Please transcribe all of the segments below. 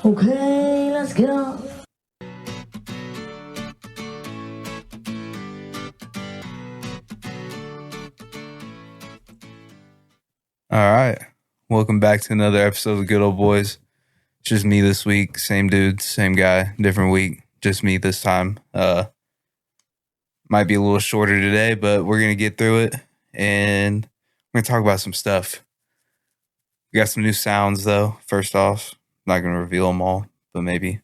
Okay, let's go. All right. Welcome back to another episode of Good Old Boys. Just me this week. Same dude, same guy, different week. Just me this time. Might be a little shorter today, but we're going to get through it and we're going to talk about some stuff. We got some new sounds though. First off, not going to reveal them all, but maybe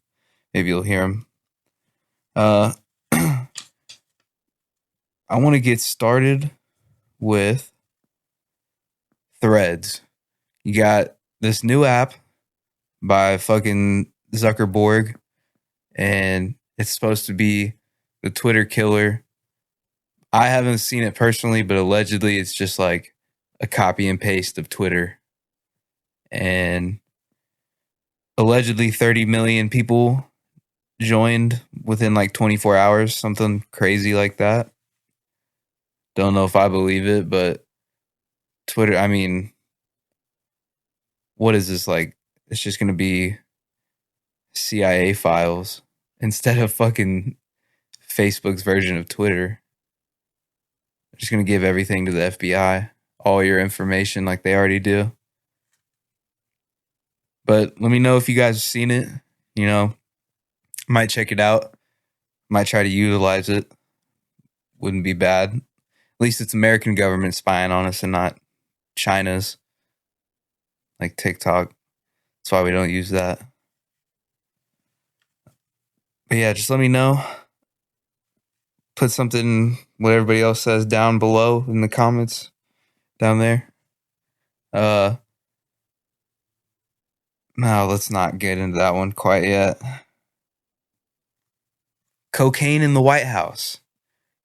you'll hear them. I want to get started with Threads. You got this new app by fucking Zuckerberg, and it's supposed to be the Twitter killer. I haven't seen it personally, but allegedly it's just like a copy and paste of Twitter. And allegedly 30 million people joined within like 24 hours, something crazy like that. Don't know if I believe it, but Twitter, I mean, what is this like? It's just going to be CIA files instead of fucking Facebook's version of Twitter. They're just going to give everything to the FBI, all your information like they already do. But let me know if you guys have seen it. You know, might check it out. Might try to utilize it. Wouldn't be bad. At least it's American government spying on us and not China's. Like TikTok. That's why we don't use that. But yeah, just let me know. Put something, what everybody else says, down below in the comments. Down there. No, let's not get into that one quite yet. Cocaine in the White House.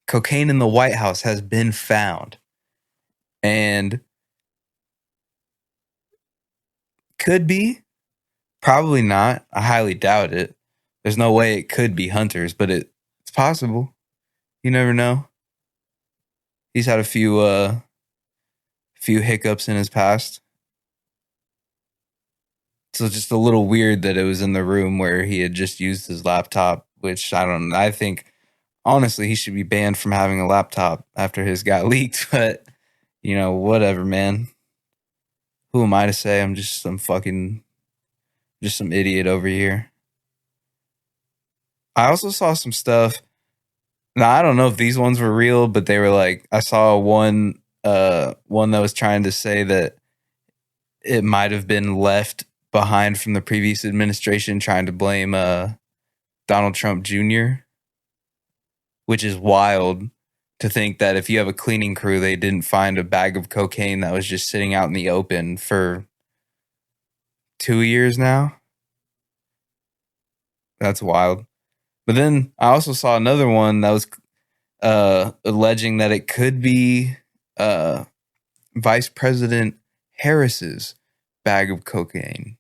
Cocaine in the White House has been found. And could be. Probably not. I highly doubt it. There's no way it could be Hunter's, but it's possible. You never know. He's had a few hiccups in his past. So it's just a little weird that it was in the room where he had just used his laptop, which I think honestly he should be banned from having a laptop after his got leaked, but you know, whatever, man. Who am I to say? I'm just some idiot over here. I also saw some stuff. Now I don't know if these ones were real, but they were like, I saw one that was trying to say that it might have been left behind from the previous administration, trying to blame Donald Trump Jr., which is wild to think that if you have a cleaning crew, they didn't find a bag of cocaine that was just sitting out in the open for 2 years now. That's wild. But then I also saw another one that was alleging that it could be Vice President Harris's bag of cocaine.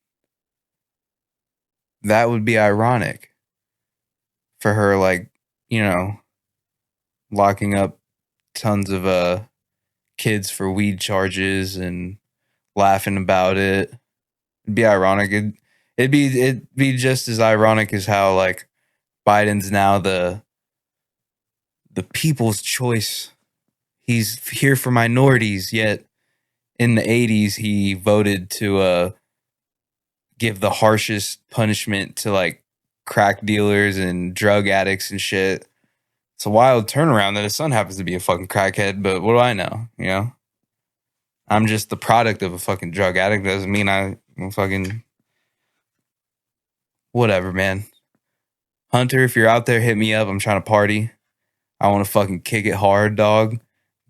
That would be ironic for her, like, you know, locking up tons of kids for weed charges and laughing about it. It'd be ironic. It'd be just as ironic as how like Biden's now the people's choice. He's here for minorities, yet in the 80s he voted to give the harshest punishment to like crack dealers and drug addicts and shit. It's a wild turnaround that his son happens to be a fucking crackhead, but what do I know? You know? I'm just the product of a fucking drug addict. Doesn't mean I'm fucking whatever, man. Hunter, if you're out there, hit me up. I'm trying to party. I want to fucking kick it hard, dog.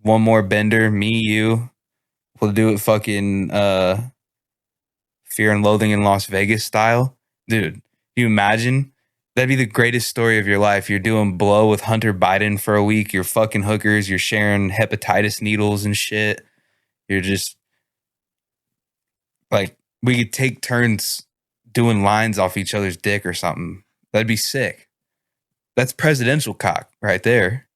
One more bender, me, you. We'll do it fucking Fear and Loathing in Las Vegas style. Dude, can you imagine? That'd be the greatest story of your life. You're doing blow with Hunter Biden for a week. You're fucking hookers. You're sharing hepatitis needles and shit. You're just like, we could take turns doing lines off each other's dick or something. That'd be sick. That's presidential cock right there.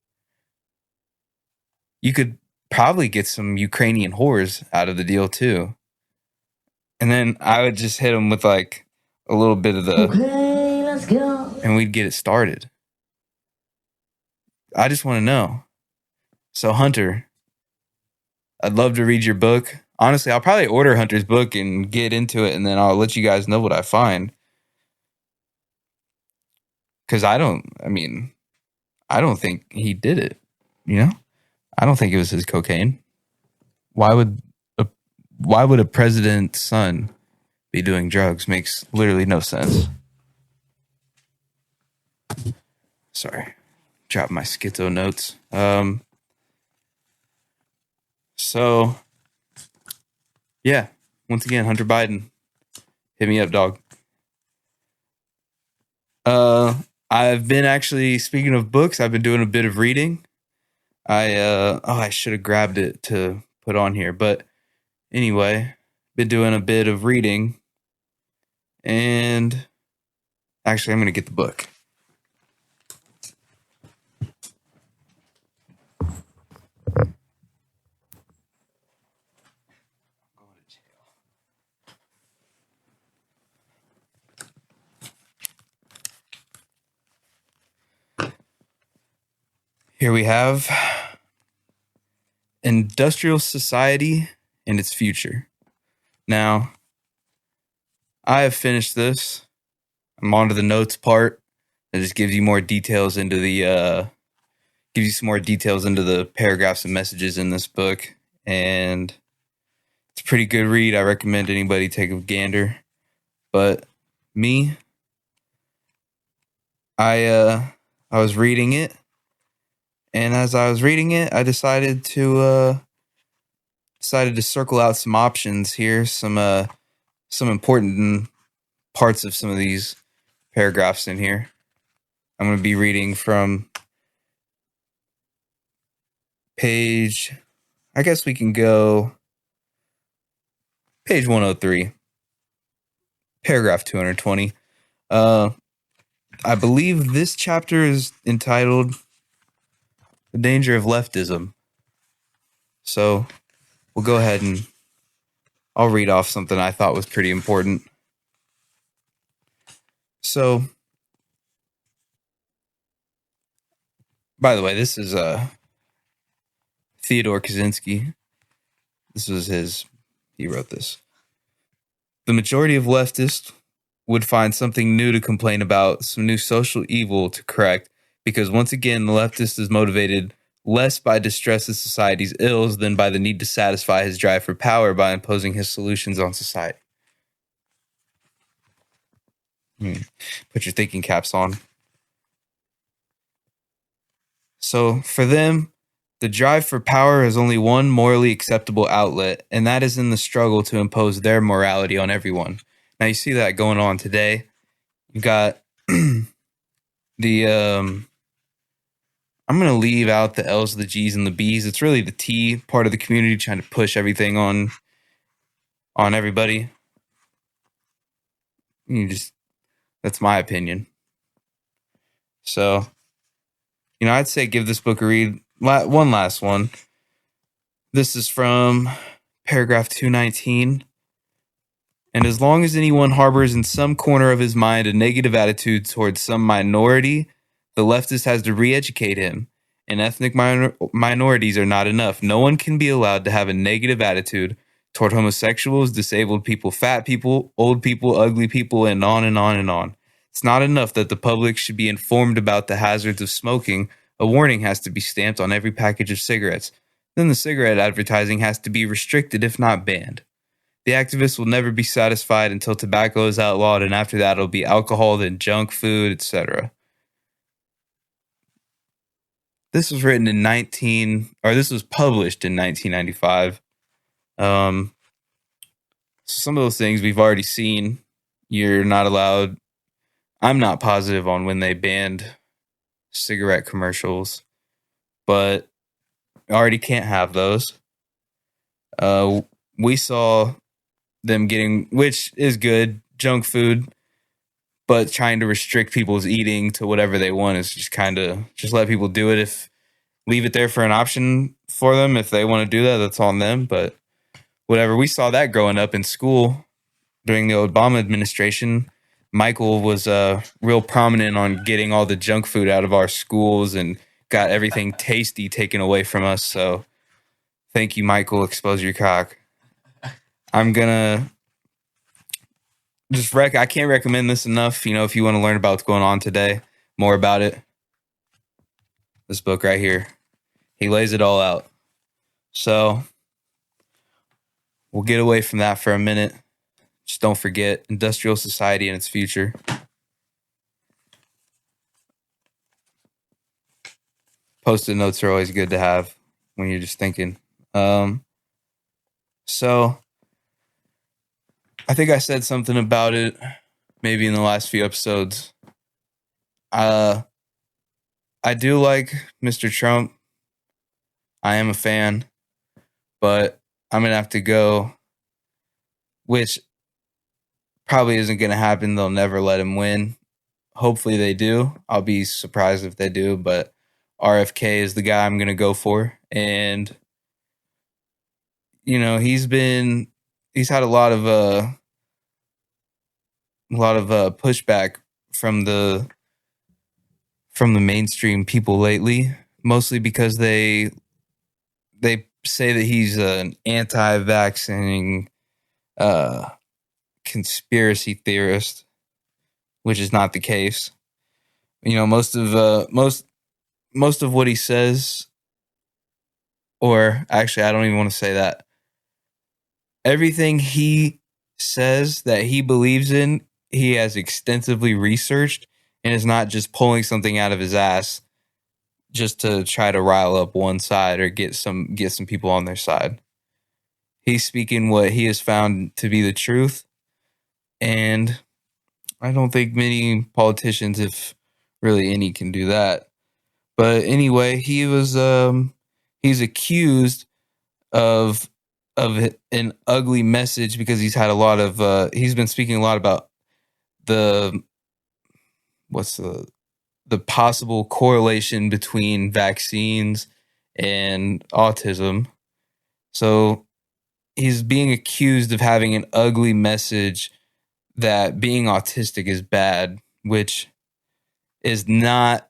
You could probably get some Ukrainian whores out of the deal too. And then I would just hit them with like a little bit of the, Okay, let's go. and we'd get it started. I just want to know. So Hunter, I'd love to read your book. Honestly, I'll probably order Hunter's book and get into it, and then I'll let you guys know what I find. Because I don't think he did it. You know, I don't think it was his cocaine. Why would a president's son be doing drugs? Makes literally no sense. Sorry, dropped my schizo notes. So yeah, once again, Hunter Biden, hit me up, dog. I've been actually, speaking of books, I've been doing a bit of reading. I should have grabbed it to put on here, but anyway, been doing a bit of reading, and actually, I'm gonna get the book. Here we have Industrial Society and Its Future. Now, I have finished this. I'm on to the notes part. It just gives you more details into the gives you some more details into the paragraphs and messages in this book, and it's a pretty good read. I recommend anybody take a gander. But me, I was reading it, and as I was reading it, I decided to circle out some options here, some important parts of some of these paragraphs in here. I'm going to be reading from page, I guess we can go page 103, paragraph 220. I believe this chapter is entitled The Danger of Leftism. So we'll go ahead and I'll read off something I thought was pretty important. So, by the way, this is Theodore Kaczynski. This was he wrote this. The majority of leftists would find something new to complain about, some new social evil to correct, because once again, the leftist is motivated less by distress of society's ills than by the need to satisfy his drive for power by imposing his solutions on society. Put your thinking caps on. So for them, the drive for power has only one morally acceptable outlet, and that is in the struggle to impose their morality on everyone. Now you see that going on today. You've got the I'm going to leave out the L's, the G's, and the B's. It's really the T part of the community trying to push everything on everybody. That's my opinion. So, I'd say give this book a read. One last one. This is from paragraph 219. And as long as anyone harbors in some corner of his mind a negative attitude towards some minority, the leftist has to re-educate him. And ethnic minorities are not enough. No one can be allowed to have a negative attitude toward homosexuals, disabled people, fat people, old people, ugly people, and on and on and on. It's not enough that the public should be informed about the hazards of smoking. A warning has to be stamped on every package of cigarettes. Then the cigarette advertising has to be restricted, if not banned. The activists will never be satisfied until tobacco is outlawed, and after that it'll be alcohol, then junk food, etc. This was written this was published in 1995. Some of those things we've already seen. You're not allowed. I'm not positive on when they banned cigarette commercials, but already can't have those. We saw them getting, which is good, junk food, but trying to restrict people's eating to whatever they want is just let people do it. Leave it there for an option for them. If they want to do that, that's on them. But whatever, we saw that growing up in school during the Obama administration. Michael was real prominent on getting all the junk food out of our schools and got everything tasty taken away from us. So thank you, Michael. Expose your cock. I'm gonna I can't recommend this enough. You know, if you want to learn about what's going on today, more about it, this book right here. He lays it all out. So we'll get away from that for a minute. Just don't forget industrial society and its future. Post-it notes are always good to have when you're just thinking. So I think I said something about it maybe in the last few episodes. I do like Mr. Trump. I am a fan, but I'm going to have to go, which probably isn't going to happen. They'll never let him win. Hopefully they do. I'll be surprised if they do, but RFK is the guy I'm going to go for. And, you know, he's had a lot of pushback from the mainstream people lately, mostly because they say that he's an anti-vaccinating conspiracy theorist, which is not the case. You know, most of what he says, or actually, I don't even want to say that. Everything he says that he believes in, he has extensively researched and is not just pulling something out of his ass just to try to rile up one side or get some people on their side. He's speaking what he has found to be the truth, and I don't think many politicians, if really any, can do that. But anyway, he's accused of an ugly message because he's had a lot of he's been speaking a lot about the possible correlation between vaccines and autism. So he's being accused of having an ugly message that being autistic is bad, which is not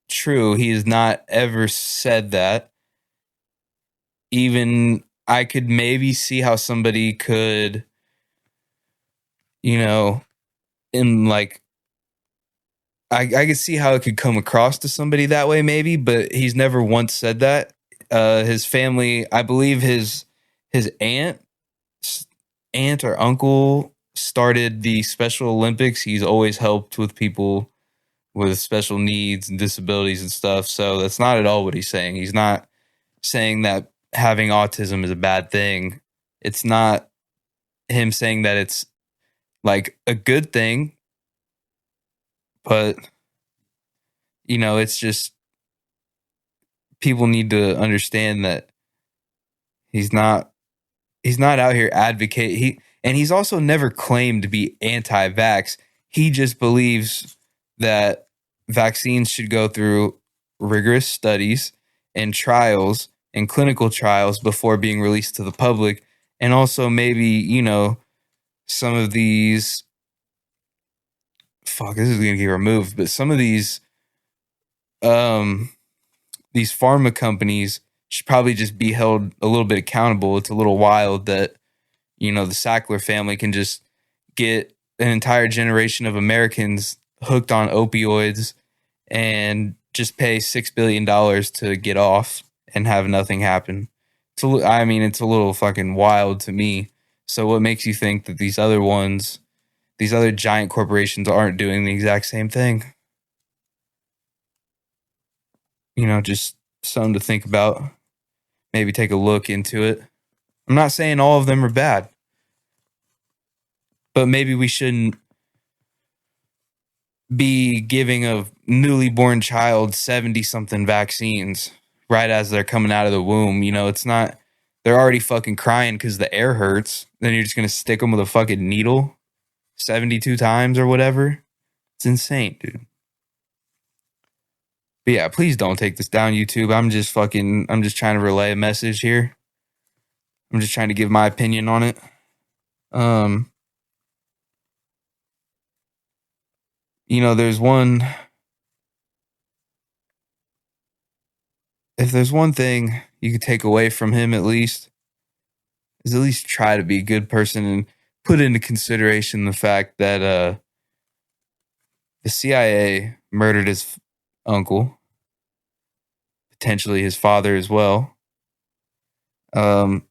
true. He has not ever said that. Even I could maybe see how somebody could, you know, in like, I could see how it could come across to somebody that way, maybe, but he's never once said that. His family, I believe his aunt or uncle started the Special Olympics. He's always helped with people with special needs and disabilities and stuff. So that's not at all what he's saying. He's not saying that having autism is a bad thing. It's not him saying that it's like a good thing, but you know, it's just people need to understand that he's not out here advocating. He's also never claimed to be anti-vax. He just believes that vaccines should go through rigorous studies and trials and clinical trials before being released to the public. And also maybe, you know, some of these, this is going to get removed, but some of these pharma companies should probably just be held a little bit accountable. It's a little wild that, you know, the Sackler family can just get an entire generation of Americans hooked on opioids and just pay $6 billion to get off and have nothing happen. It's a little fucking wild to me. So what makes you think that these other giant corporations aren't doing the exact same thing? You know, just something to think about. Maybe take a look into it. I'm not saying all of them are bad, but maybe we shouldn't be giving a newly born child 70-something vaccines right as they're coming out of the womb. You know, it's not, they're already fucking crying because the air hurts. Then you're just going to stick them with a fucking needle 72 times or whatever. It's insane, dude. But yeah, please don't take this down, YouTube. I'm just trying to relay a message here. I'm just trying to give my opinion on it. You know, there's one. If there's one thing you could take away from him, is at least try to be a good person and put into consideration the fact that the CIA murdered his uncle, potentially his father as well. Um,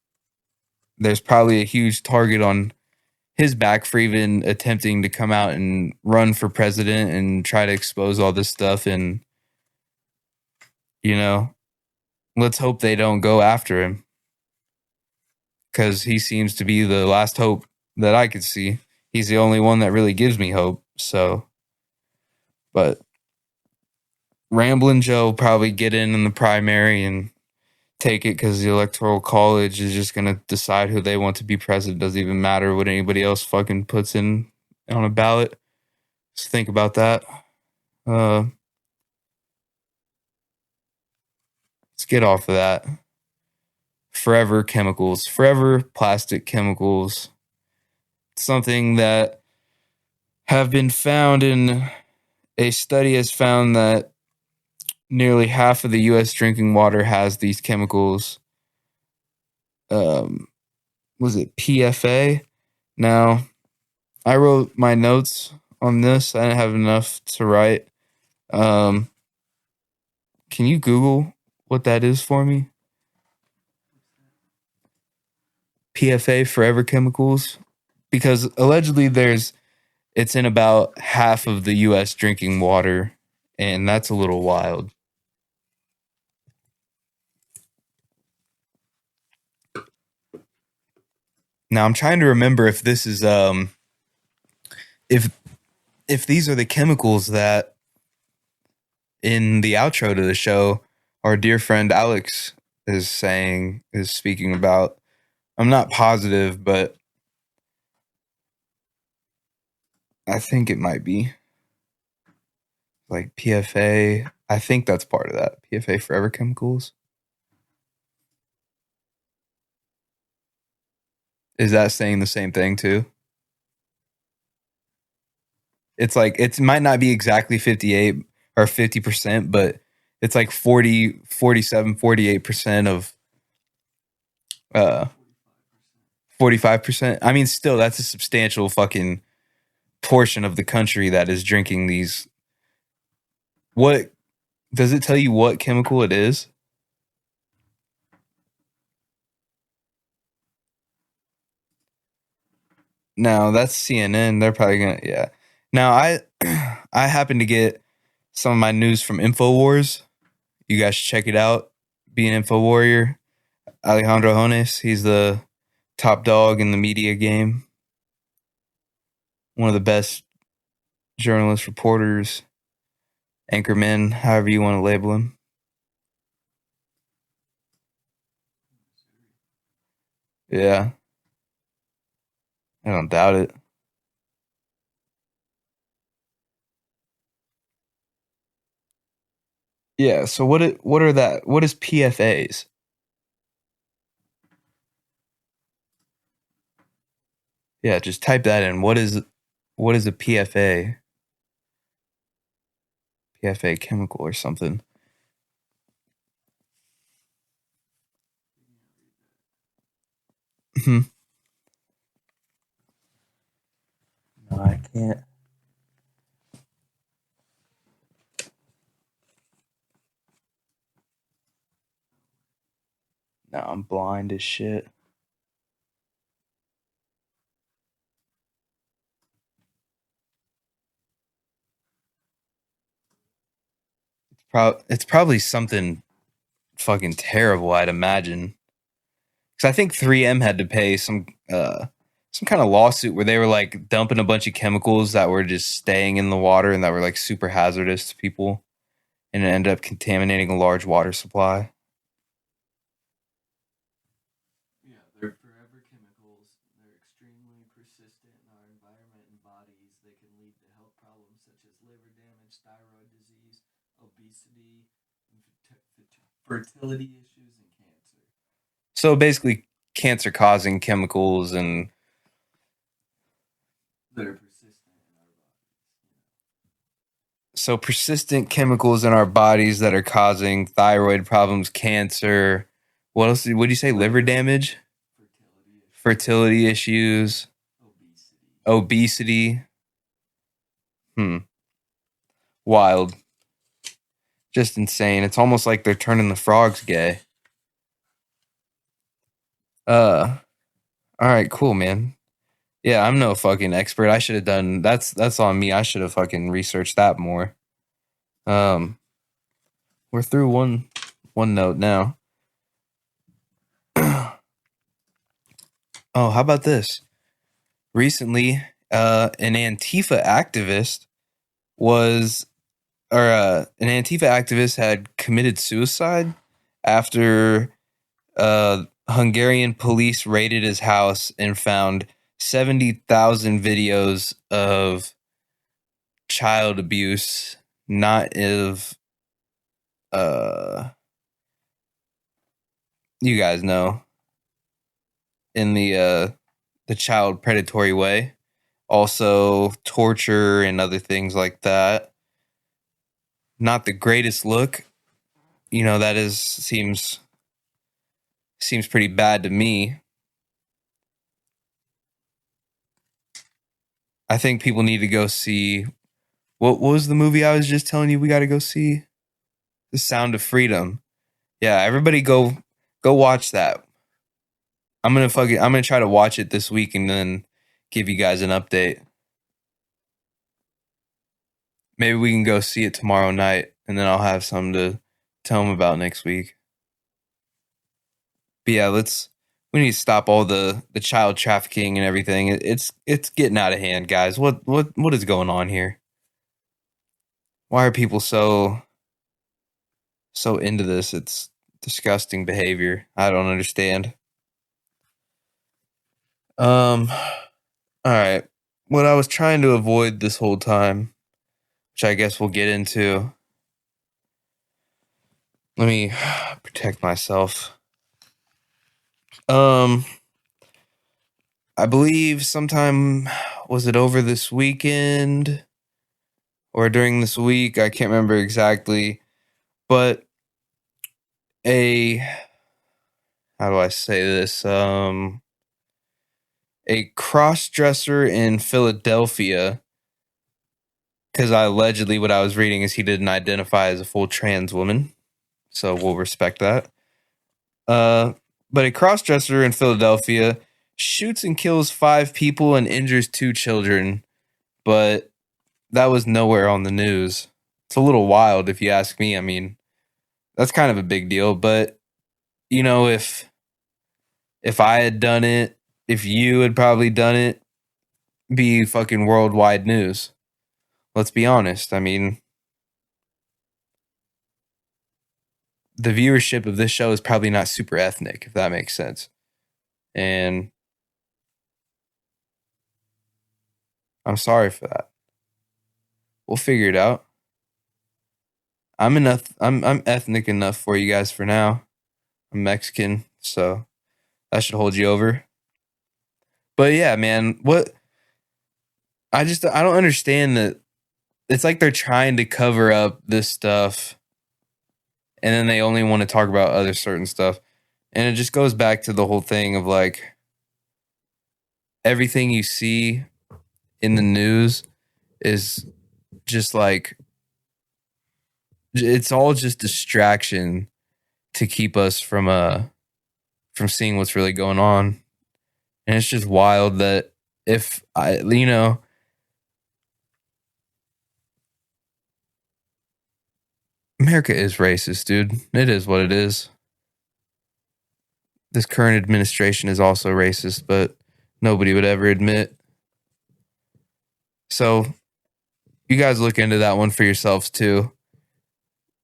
there's probably a huge target on his back for even attempting to come out and run for president and try to expose all this stuff. And, you know, let's hope they don't go after him because he seems to be the last hope that I could see. He's the only one that really gives me hope. So, but Ramblin' Joe will probably get in the primary and take it because the electoral college is just going to decide who they want to be president. Doesn't even matter what anybody else fucking puts in on a ballot. Just think about that. Let's get off of that. Forever chemicals, forever plastic chemicals. Something that have been found in a study has found that nearly half of the U.S. drinking water has these chemicals. Was it PFA? Now, I wrote my notes on this. I didn't have enough to write. Can you Google what that is for me? PFA, forever chemicals? Because allegedly it's in about half of the U.S. drinking water, and that's a little wild. Now I'm trying to remember if this is if these are the chemicals that in the outro to the show our dear friend Alex is speaking about. I'm not positive, but I think it might be like PFA. I think that's part of that. PFA, forever chemicals. Is that saying the same thing too? It's like it might not be exactly 58 or 50%, but it's like 40, 47, 48% of 45%. I mean, still that's a substantial fucking portion of the country that is drinking these. What does it tell you what chemical it is? No, that's CNN. They're probably gonna, yeah. Now I happen to get some of my news from InfoWars. You guys should check it out. Be an info warrior. Alejandro Jones, he's the top dog in the media game. One of the best journalists, reporters, anchormen, however you want to label him. Yeah, I don't doubt it. Yeah. So what are that? What is PFAs? Yeah, just type that in. What is a PFA? PFA chemical or something. Hmm. No, I can't. No, I'm blind as shit. It's probably something fucking terrible, I'd imagine. Because I think 3M had to pay some kind of lawsuit where they were like dumping a bunch of chemicals that were just staying in the water and that were like super hazardous to people, and it ended up contaminating a large water supply. Yeah, they're forever chemicals. They're extremely persistent in our environment and bodies. They can lead to health problems such as liver damage, thyroid disease, obesity, fertility issues, and cancer. So basically, cancer causing chemicals and That are persistent in our bodies. So persistent chemicals in our bodies that are causing thyroid problems, cancer. What else? What do you say? Liver damage, fertility issues, obesity. obesity. Hmm. Wild. Just insane. It's almost like they're turning the frogs gay. All right, cool, man. Yeah, I'm no fucking expert. I should have done that's on me. I should have fucking researched that more. Um, we're through one note now. Oh, how about this? Recently, an Antifa activist was an Antifa activist had committed suicide after Hungarian police raided his house and found 70,000 videos of child abuse, not of uh you guys know, in the child predatory way. Also torture and other things like that. Not the greatest look. You know, that is seems pretty bad to me. I think people need to go see what was the movie I was just telling you we got to go see? The Sound of Freedom. Yeah, everybody go watch that. I'm gonna try to watch it this week and then give you guys an update. Maybe we can go see it tomorrow night and then I'll have something to tell them about next week. But yeah, we need to stop all the child trafficking and everything. It's getting out of hand, guys. What is going on here? Why are people so into this? It's disgusting behavior. I don't understand. Um all right. What I was trying to avoid this whole time, which I guess we'll get into. Let me protect myself. Um I believe sometime was it over this weekend or during this week? I can't remember exactly, but a how do I say this? A cross dresser in Philadelphia, because I allegedly what I was reading is he didn't identify as a full trans woman, so we'll respect that. Uh, but a cross dresser in Philadelphia shoots and kills 5 people and injures 2 children, but that was nowhere on the news. It's a little wild if you ask me. I mean, that's kind of a big deal, but you know, if I had done it, if you had probably done it, be fucking worldwide news. Let's be honest. I mean, the viewership of this show is probably not super ethnic, if that makes sense. And I'm sorry for that. We'll figure it out. I'm ethnic enough for you guys for now. I'm Mexican, so that should hold you over. But yeah, man, I don't understand that it's like they're trying to cover up this stuff and then they only want to talk about other certain stuff. And it just goes back to the whole thing of like everything you see in the news is just like it's all just distraction to keep us from seeing what's really going on. And it's just wild that if I America is racist, dude. It is what it is. This current administration is also racist, but nobody would ever admit. So you guys look into that one for yourselves too.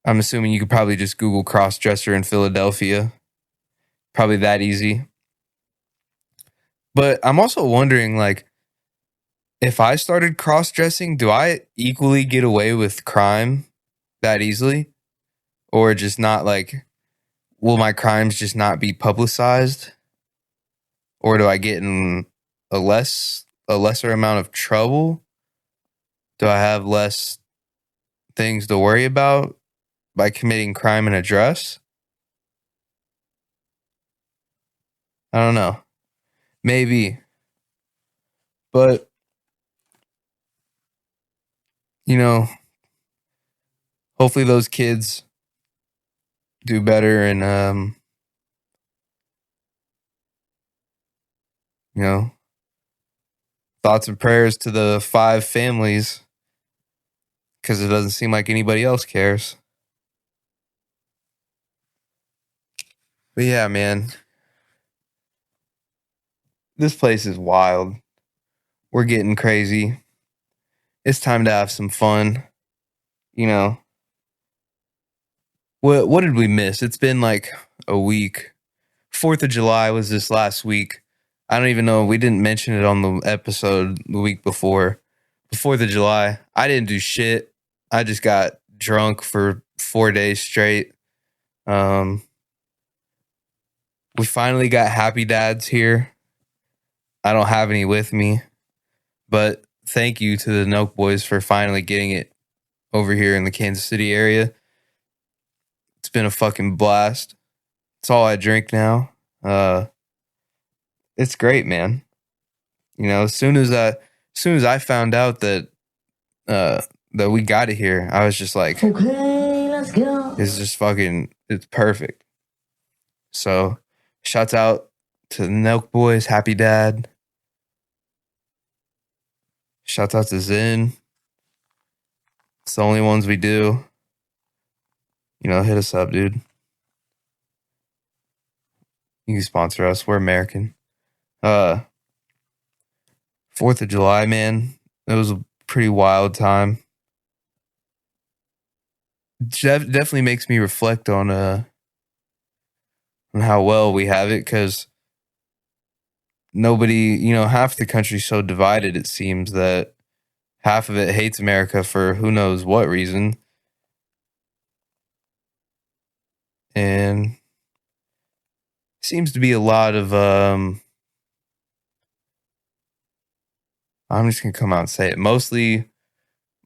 I'm assuming you could probably just Google cross-dresser in Philadelphia. Probably that easy. But I'm also wondering, like, if I started cross-dressing, do I equally get away with crime that easily? Or just not like, will my crimes just not be publicized? Or do I get in a lesser amount of trouble? Do I have less things to worry about by committing crime in a dress? I don't know. Maybe. But, you know, hopefully those kids do better and, you know, thoughts and prayers to the 5 families because it doesn't seem like anybody else cares. But yeah, man, this place is wild. We're getting crazy. It's time to have some fun. You know, what did we miss? It's been like a week. 4th of July was this last week. I don't even know. We didn't mention it on the episode the week before. The 4th of July, I didn't do shit. I just got drunk for 4 days straight. We finally got Happy Dads here. I don't have any with me, but thank you to the Noke Boys for finally getting it over here in the Kansas City area. It's been a fucking blast. It's all I drink now. It's great, man. You know, as soon as I found out that that we got it here, I was just like, okay, let's go. It's perfect. So, shouts out to the Nelk Boys, Happy Dad. Shouts out to Zen. It's the only ones we do. You know, hit us up, dude. You can sponsor us. We're American. 4th of July, man. It was a pretty wild time. Definitely makes me reflect on how well we have it, because nobody, you know, half the country's so divided, it seems, that half of it hates America for who knows what reason. And seems to be a lot of I'm just gonna come out and say it. Mostly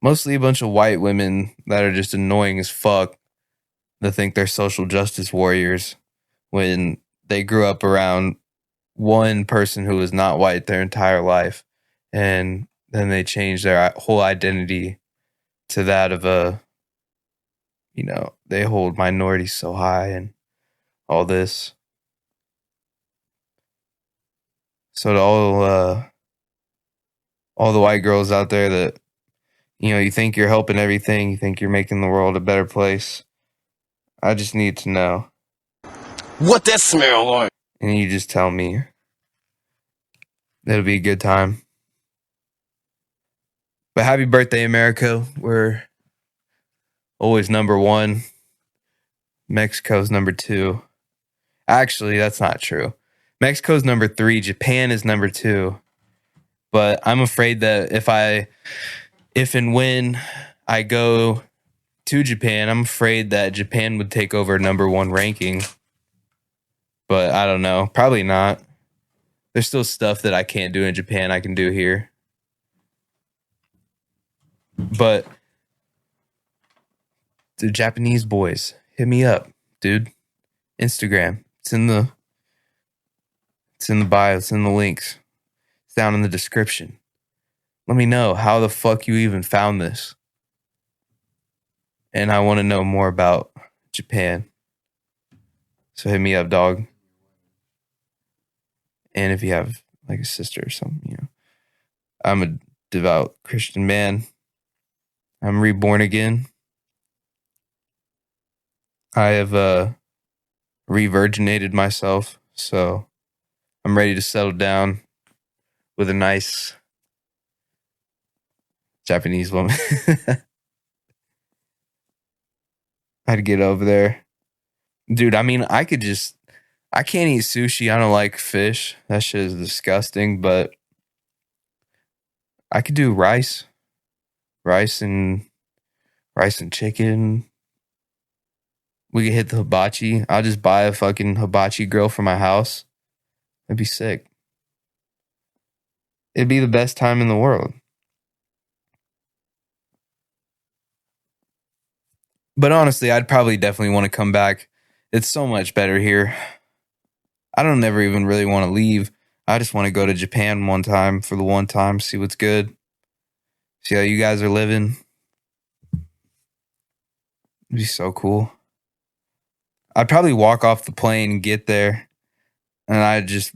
a bunch of white women that are just annoying as fuck, that think they're social justice warriors when they grew up around one person who was not white their entire life, and then they changed their whole identity to that of a, you know, they hold minorities so high and all this. So to all the white girls out there that, you know, you think you're helping everything, you think you're making the world a better place, I just need to know what that smell like. And you just tell me. It'll be a good time. But happy birthday, America. We're always number 1. Mexico's number 2. Actually, that's not true. Mexico's number 3. Japan is number 2. But I'm afraid that if and when I go to Japan, I'm afraid that Japan would take over number 1 ranking. But I don't know. Probably not. There's still stuff that I can't do in Japan I can do here. But the Japanese boys, hit me up, dude. Instagram. It's in the bio. It's in the links. It's down in the description. Let me know how the fuck you even found this. And I want to know more about Japan. So hit me up, dog. And if you have like a sister or something, you know. I'm a devout Christian man. I'm reborn again. I have re-virginated myself, so I'm ready to settle down with a nice Japanese woman. I'd get over there. Dude, I mean, I can't eat sushi. I don't like fish. That shit is disgusting, but I could do rice and chicken. We could hit the hibachi. I'll just buy a fucking hibachi grill for my house. It'd be sick. It'd be the best time in the world. But honestly, I'd probably definitely want to come back. It's so much better here. I don't never even really want to leave. I just want to go to Japan one time for the one time, see what's good. See how you guys are living. It'd be so cool. I'd probably walk off the plane and get there, and I'd just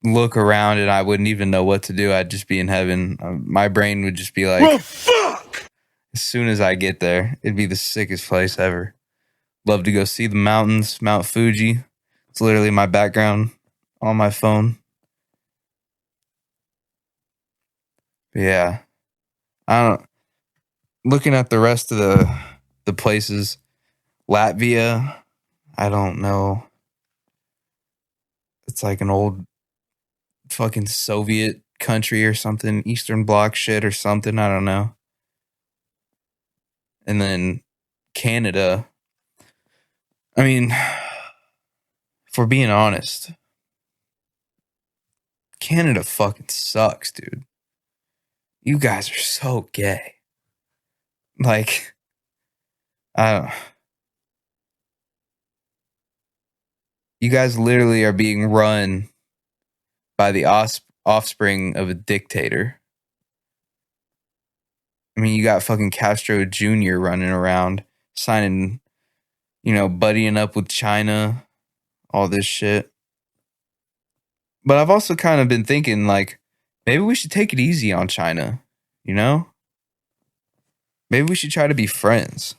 look around and I wouldn't even know what to do. I'd just be in heaven. My brain would just be like, fuck! as soon as I get there, it'd be the sickest place ever. Love to go see the mountains, Mount Fuji. It's literally my background on my phone. But yeah. I don't looking at the rest of the places, Latvia, I don't know. It's like an old fucking Soviet country or something, Eastern Bloc shit or something, I don't know. And then Canada. I mean, if we're being honest, Canada fucking sucks, dude. You guys are so gay. Like, I don't. You guys literally are being run by the offspring of a dictator. I mean, you got fucking Castro Jr. running around, signing, buddying up with China, all this shit. But I've also kind of been thinking, like, maybe we should take it easy on China, Maybe we should try to be friends.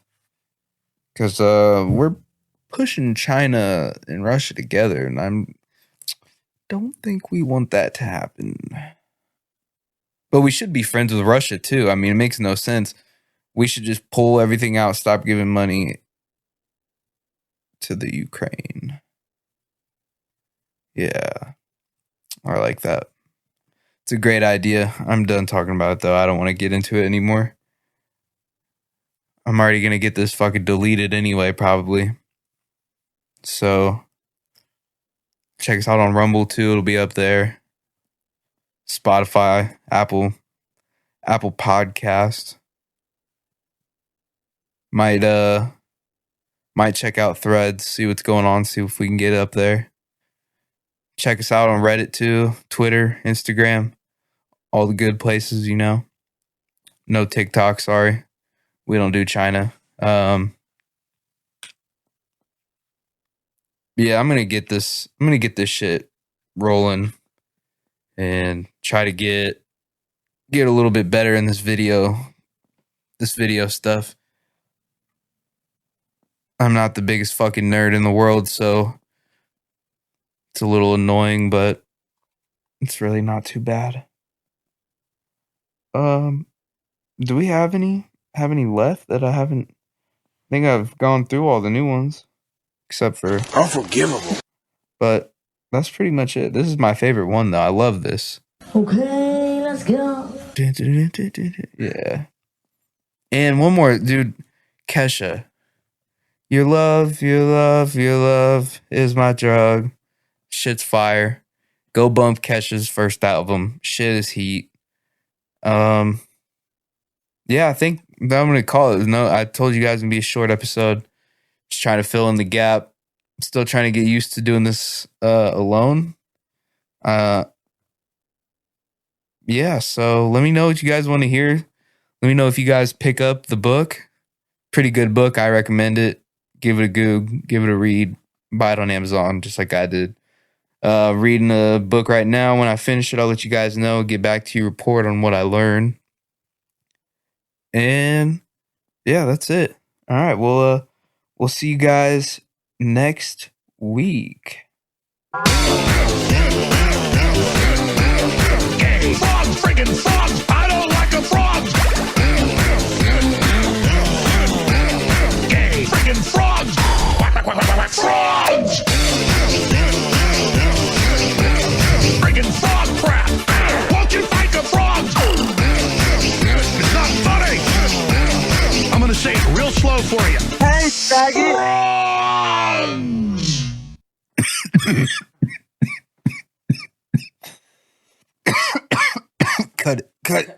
Because we're pushing China and Russia together, and I don't think we want that to happen. But we should be friends with Russia, too. I mean, it makes no sense. We should just pull everything out, stop giving money to the Ukraine. Yeah. I like that. It's a great idea. I'm done talking about it, though. I don't want to get into it anymore. I'm already going to get this fucking deleted anyway, probably. So, check us out on Rumble, too. It'll be up there. Spotify, Apple Podcast. Might check out Threads, see what's going on, see if we can get up there. Check us out on Reddit too, Twitter, Instagram, all the good places, No TikTok, sorry. We don't do China. Yeah, I'm gonna get this shit rolling and try to get a little bit better in this video stuff. I'm not the biggest fucking nerd in the world, so it's a little annoying, but it's really not too bad. Do we have any left that I haven't? I think I've gone through all the new ones, except for Unforgivable. But that's pretty much it. This is my favorite one, though. I love this. Okay, let's go. Yeah. And one more, dude. Kesha. Your love is my drug. Shit's fire. Go bump Kesha's first album. Shit is heat. Yeah, I think I'm gonna call it. No, I told you guys it's gonna be a short episode. Just trying to fill in the gap. Still trying to get used to doing this alone. Yeah, so let me know what you guys want to hear. Let me know if you guys pick up the book. Pretty good book. I recommend it. Give it a Goog. Give it a read. Buy it on Amazon, just like I did. Reading a book right now. When I finish it, I'll let you guys know. Get back to you, report on what I learned. And yeah, that's it. All right. Well, we'll see you guys next week. Frog, friggin' frog! I don't like a frog! Gay friggin' frogs! Frogs! Friggin' frog crap! Won't you fight the frogs? It's not funny! I'm gonna say it real slow for you. Hey, faggot. Frogs! Cut it.